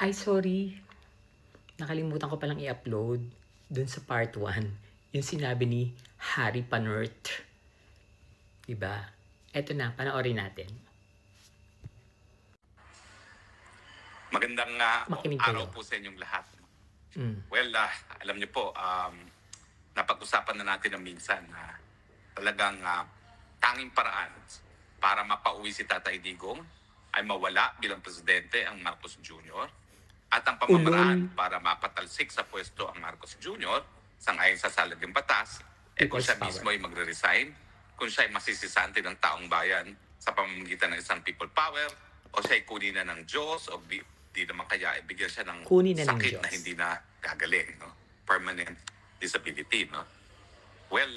Ay, sorry. Nakalimutan ko palang i-upload dun sa part 1. Yung sinabi ni Harry Panert. Diba? Eto na, panoorin natin. Magandang Makinig araw kayo. po sa inyong lahat. Mm. Well, alam niyo po, napag-usapan na natin na minsan na talagang tanging paraan para mapauwi si Tatay Digong ay mawala bilang presidente ang Marcos Jr. At ang pamamaraan para mapatalsik sa pwesto ang Marcos Jr. sangayon sa salagang batas, kung People's siya power. mismo ay magre-resign, kung siya ay masisisante ng taong bayan sa pamamagitan ng isang people power, o siya ay kunin na ng Diyos, o di naman kaya ibigyan siya ng sakit na hindi na gagaling, no? Permanent disability, no? Well,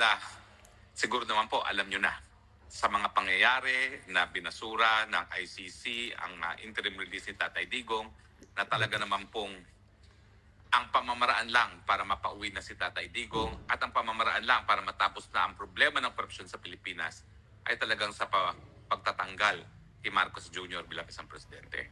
siguro naman po alam nyo na sa mga pangyayari na binasura ng ICC ang interim release ni Tatay Digong, na talaga naman pong ang pamamaraan lang para mapauwi na si Tatay Digong at ang pamamaraan lang para matapos na ang problema ng korupsyon sa Pilipinas ay talagang sa pagtatanggal kay Marcos Jr. bilang isang presidente.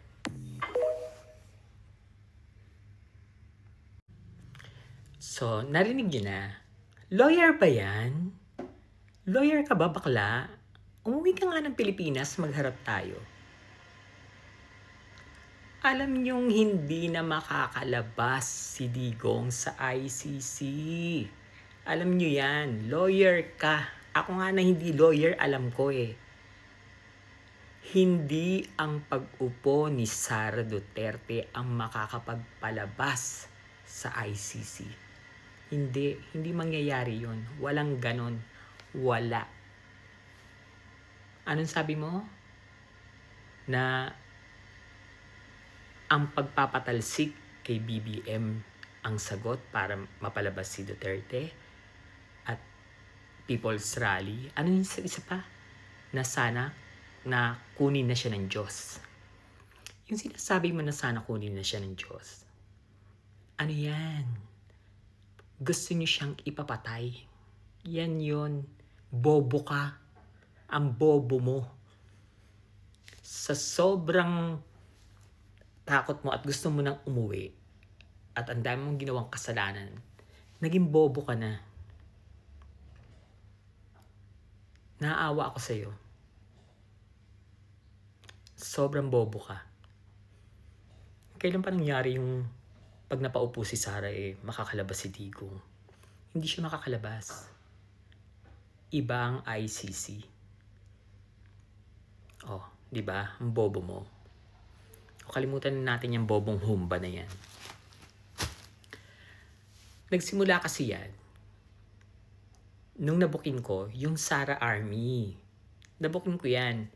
So, narinig niyo na. Lawyer ba yan? Lawyer ka ba, bakla? Umuwi ka nga ng Pilipinas, magharap tayo. Alam niyong hindi na makakalabas si Digong sa ICC. Alam niyo yan. Lawyer ka. Ako nga na hindi lawyer, alam ko eh. Hindi ang pag-upo ni Sara Duterte ang makakapagpalabas sa ICC. Hindi mangyayari yun. Walang ganon. Wala. Anong sabi mo? Na ang pagpapatalsik kay BBM ang sagot para mapalabas si Duterte at People's Rally. Ano yung isa pa? Na sana na kunin na siya ng Diyos. Yung sinasabi mo na sana kunin na siya ng Diyos. Ano yan? Gusto niyo siyang ipapatay. Yan yun. Bobo ka. Ang bobo mo. Sa sobrang takot mo at gusto mo nang umuwi at ang dami mong ginawang kasalanan, naging bobo ka na. Naaawa ako sa'yo. Sobrang bobo ka. Kailan pa nangyari yung pag napaupo si Sara makakalabas si Digong? Hindi siya makakalabas. Iba ang ICC. Oh, di ba? Ang bobo mo. Kalimutan natin yung bobong humba na yan. Nagsimula kasi yan nung nabukin ko yung Sara Army. Nabukin ko yan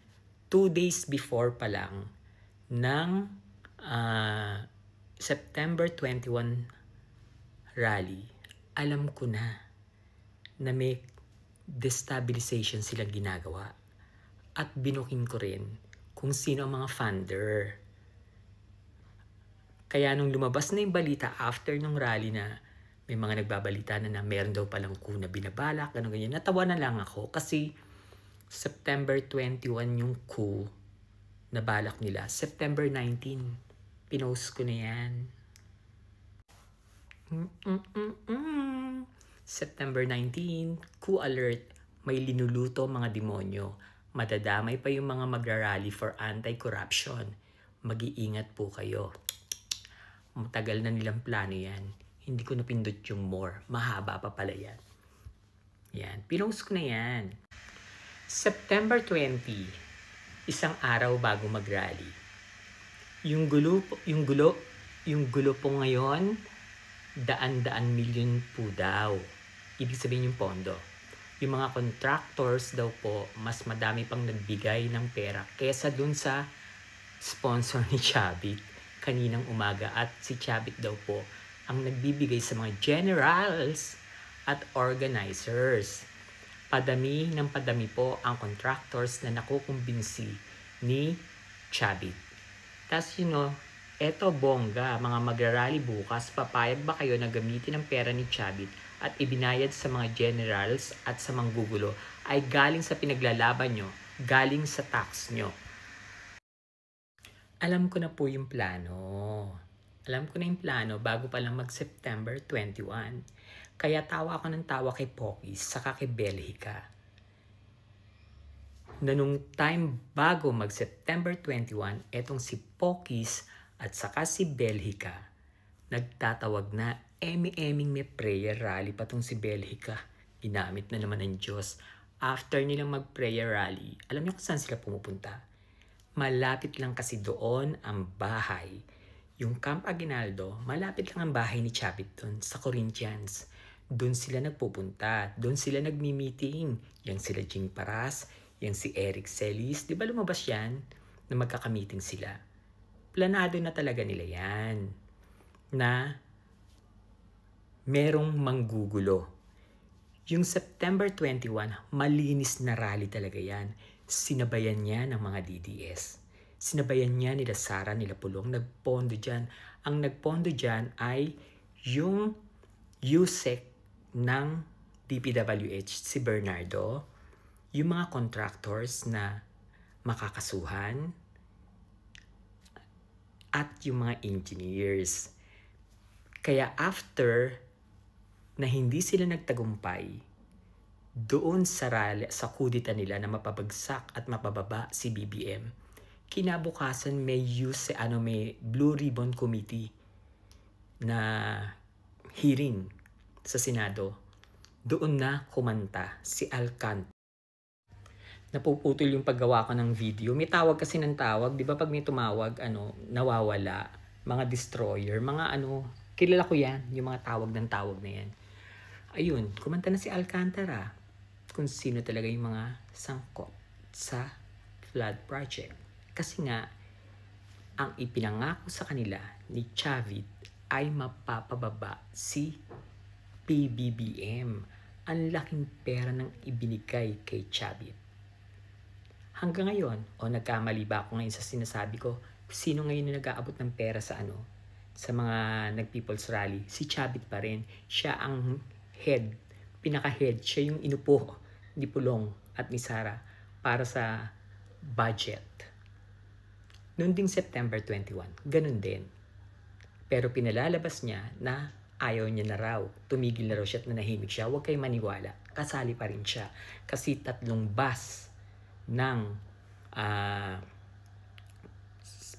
2 days before pa lang ng September 21 rally. Alam ko na may destabilization silang ginagawa. At binukin ko rin kung sino ang mga funder. Kaya nung lumabas na yung balita after nung rally na may mga nagbabalita na meron daw palang coup na binabalak, gano'n ganyan, natawa na lang ako kasi September 21 yung coup na balak nila. September 19, pinost ko na yan. September 19, coup alert, may linuluto mga demonyo. Madadamay pa yung mga magrarally for anti-corruption. Mag-iingat po kayo. Matagal na nilang plano yan. Hindi ko napindot yung more. Mahaba pa pala yan. Yan. Pinost ko na yan. September 20, isang araw bago mag-rally. Yung gulo po ngayon, daan-daan milyon po daw. Ibig sabihin yung pondo. Yung mga contractors daw po, mas madami pang nagbigay ng pera kesa dun sa sponsor ni Chavit kaninang umaga, at si Chavit daw po ang nagbibigay sa mga generals at organizers. Padami ng padami po ang contractors na nakukumbinsi ni Chavit. Tapos eto bongga, mga magrarally bukas, papayag ba kayo na gamitin ang pera ni Chavit at ibinayad sa mga generals at sa manggugulo ay galing sa pinaglalaban nyo, galing sa tax nyo? Alam ko na po yung plano. Alam ko na yung plano bago pa lang mag-September 21. Kaya tawa ako ng tawa kay Pokis saka kay Belhica. Na nung time bago mag-September 21, etong si Pokis at saka si Belhica, nagtatawag na eming may prayer rally pa tong si Belhica. Ginamit na naman ng Diyos. After nilang mag-prayer rally, alam niyo kung saan sila pumupunta? Malapit lang kasi doon ang bahay. Yung Camp Aguinaldo, malapit lang ang bahay ni Chavit doon sa Corinthians. Doon sila nagpupunta. Doon sila nagmi-meeting. Yang sila Jing Paras, yang si Eric Celis. Di ba lumabas yan na magkakamiting sila? Planado na talaga nila yan. Na merong manggugulo. Yung September 21, malinis na rally talaga yan. Sinabayan niya ng mga DDS. Sinabayan niya nila Sara, nila Pulong, nagpondo dyan. Ang nagpondo dyan ay yung USEC ng DPWH, si Bernardo, yung mga contractors na makakasuhan, at yung mga engineers. Kaya after na hindi sila nagtagumpay, doon sa rally, sa kudita nila na mapabagsak at mapababa si BBM, kinabukasan may may Blue Ribbon Committee na hearing sa Senado. Doon na kumanta si Alcant. Napuputol yung paggawa ko ng video. May tawag kasi ng tawag. Di ba pag may tumawag, nawawala. Mga destroyer, mga kilala ko yan. Yung mga tawag ng tawag na yan. Ayun, kumanta na si Alcantara. Kung sino talaga yung mga sangkot sa flood project. Kasi nga, ang ipinangako sa kanila ni Chavit ay mapapababa si PBBM. Ang laking pera nang ibinigay kay Chavit. Hanggang ngayon, nagkamali ba ako ngayon sa sinasabi ko, sino ngayon na nag-aabot ng pera sa sa mga nag-People's Rally? Si Chavit pa rin. Siya ang head, pinaka-head. Siya yung inupo ni Pulong at ni Sara para sa budget. Noong ding September 21, ganun din. Pero pinalalabas niya na ayaw niya na raw. Tumigil na raw siya at nanahimik siya. Huwag kayo maniwala. Kasali pa rin siya. Kasi 3 bus ng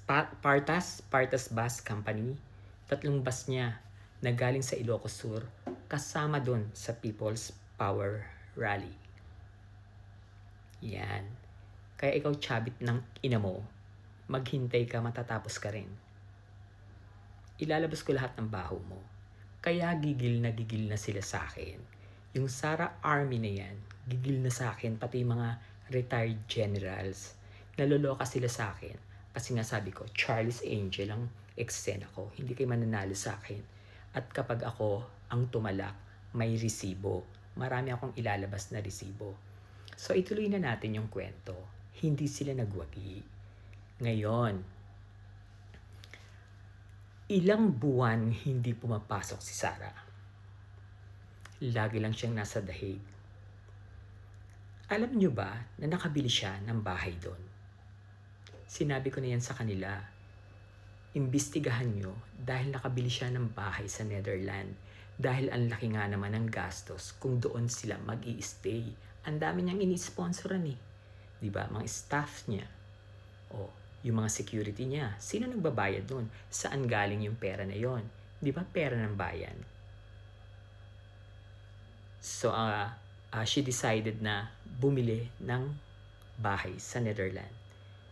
Partas Bus Company, 3 bus niya na galing sa Ilocos Sur kasama dun sa People's Power Rally. Yan. Kaya ikaw, Chavit ng ina mo, maghintay ka, matatapos ka rin. Ilalabas ko lahat ng baho mo. Kaya gigil na sila sa akin. Yung Sara Army na yan, gigil na sa akin, pati mga retired generals. Naloloka sila sa akin. Kasi nga sabi ko, Charlie's Angel ang eksena ko. Hindi kayo mananalo sa akin. At kapag ako ang tumalak, may resibo. Marami akong ilalabas na resibo. So ituloy na natin yung kwento. Hindi sila nagwagi. Ngayon, ilang buwan hindi pumapasok si Sara. Lagi lang siyang nasa dahig. Alam nyo ba na nakabili siya ng bahay doon? Sinabi ko na yan sa kanila. Imbestigahan nyo dahil nakabili siya ng bahay sa Netherlands. Dahil ang laki nga naman ng gastos kung doon sila mag-i-stay. Ang dami niyang ini-sponsoran eh. Diba? Mga staff niya. Yung mga security niya. Sino nagbabayad doon? Saan galing yung pera na yon? Diba pera ng bayan? So, she decided na bumili ng bahay sa Netherlands.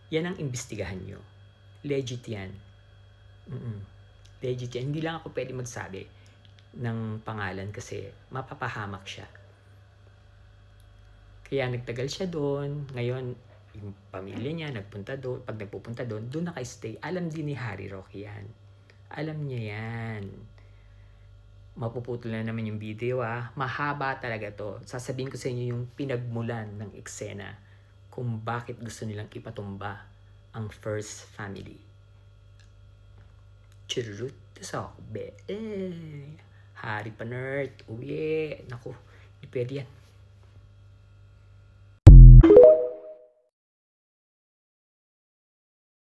Yan ang imbestigahan nyo. Legit yan. Legit yan. Hindi lang ako pwede magsabi ng pangalan kasi mapapahamak siya. Kaya nagtagal siya doon. Ngayon, yung pamilya niya nagpunta doon. Pag nagpupunta doon, doon naka-stay. Alam din ni Harry Roque yan. Alam niya yan. Mapuputol na naman yung video Mahaba talaga to. Sasabihin ko sa inyo yung pinagmulan ng eksena kung bakit gusto nilang ipatumba ang first family. Churut sa be. Hari pa nerd. Uwi. Naku, di pwede yan.